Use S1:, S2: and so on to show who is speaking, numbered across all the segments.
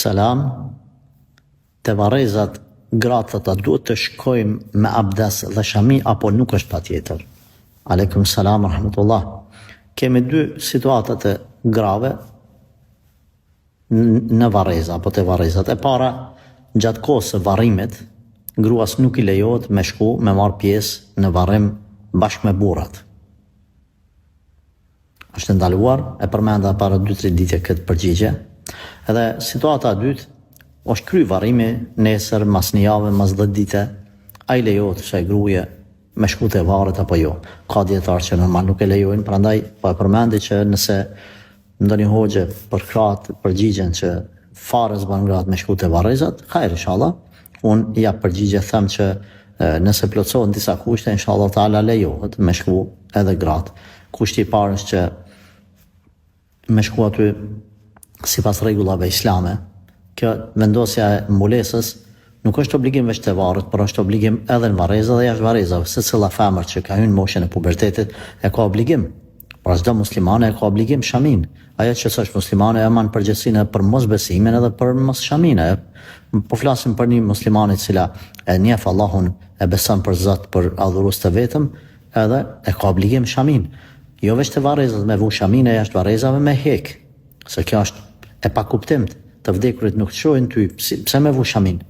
S1: selam. Te varrezat gratë ta duhet të shkojmë me abdes dhe shami apo nuk është patjetër? Aleikum selam rahmetullah. Kemi dy situata të grave në varreza apo te varrezat. E para, gjatë kohës së varrimit, gruas nuk i lejohet me shku me marr pjesë në varrim bashkë me burrat. Është ndaluar, e përmenda para 2-3 ditë këtë përgjigje. Edhe situata e dytë, është kry varrimi nesër, mas një javë, mas 10 dite, a i lejohet kësaj gruaje me shku te varret apo jo. Ka dietarë që normal nuk e lejojnë, prandaj po e përmendi që nëse ndonjë hoxhe për kratë përgjigjen që fare s'ban gratë me shku te varrezat, hajr inshallah. Unë ja përgjigje them që nëse plotësohen disa kushte, inshallah taala lejohet me shku edhe gratë. Kushti i parë është që me shku aty sipas rregullave islame. Kjo vendosja e mbulesës nuk është obligim veç te varret, por është obligim edhe në varreza dhe jashtë varrezave. Secilla femër që ka hyrë në moshën e pubertetit e ka obligim. Pra çdo muslimane e ka obligim shamin. Ajo që s'është muslimane e man përgjegjësinë për mosbesimin edhe për mos shamin. Po flasim për një muslimane e cila e njeh Allahun, e beson për Zot, për adhurues të vetëm, edhe e ka obligim shamin. Jo veç te varrezat me vu shamin e jashtë varrezave me hek. Se kjo është e pakuptimt. Të vdekurit nuk të shohin ty, pse me vu shamin?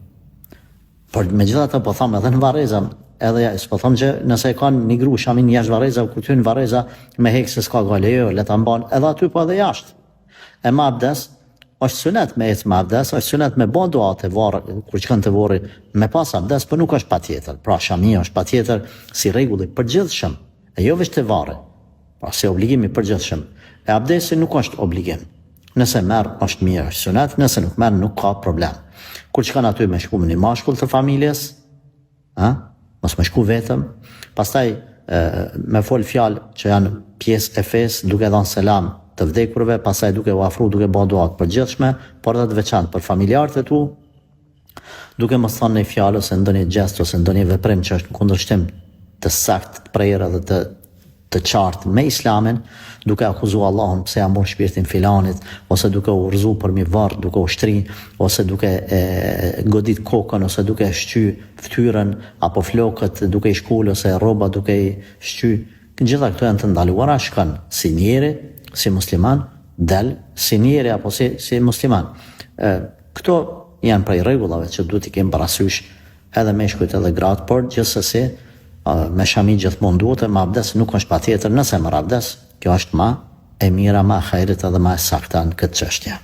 S1: Por megjithatë po them edhe në varreza, edhe s'po them që nëse e kanë një gru shamin jashtë varreza, kur ty në varreza me hek se s'ka galejo, le ta mban edhe aty po edhe jashtë. E me abdes, është sunet me ecë me abdes, është sunet me bën dua te varr, kur shkon te varri me pas abdes, por nuk është patjetër. Pra shamia është patjetër si rregull i përgjithshëm, e jo veç te varri. Pra si obligim i përgjithshëm. E abdesi nuk është obligim. Nëse merr është mirë, është sunet, nëse nuk merr nuk ka problem. Kur shkon aty me shku me një mashkull të familjes, mos me shku vetëm, pastaj me fol fjalë që janë pjesë e fesë, duke dhënë selam të vdekurve, pastaj duke u afruar, duke bërë dua të përgjithshme, por edhe të veçantë për familjarët e tu, duke mos thënë një fjalë ose ndonjë gjest ose ndonjë veprim që është në kundërshtim të saktë, të prerë dhe të qartë me islamin, duke akuzuar Allahun pse ja mor shpirtin filanit, ose duke u rrëzu për mi varr, duke u shtri, ose duke godit kokën, ose duke shqy fytyrën apo flokët, duke i shkul ose rroba duke i shqy. Gjitha këto janë të ndaluara, shkon si njeri, si musliman, del si njeri apo si musliman. Këto janë prej rregullave që duhet i kemi parasysh edhe meshkujt edhe gratë, por gjithsesi me shami gjithmonë duhet, me abdes nuk është patjetër. Nëse merr abdes, kjo është më e mira, më e hajrit edhe më e saktë në këtë çështje.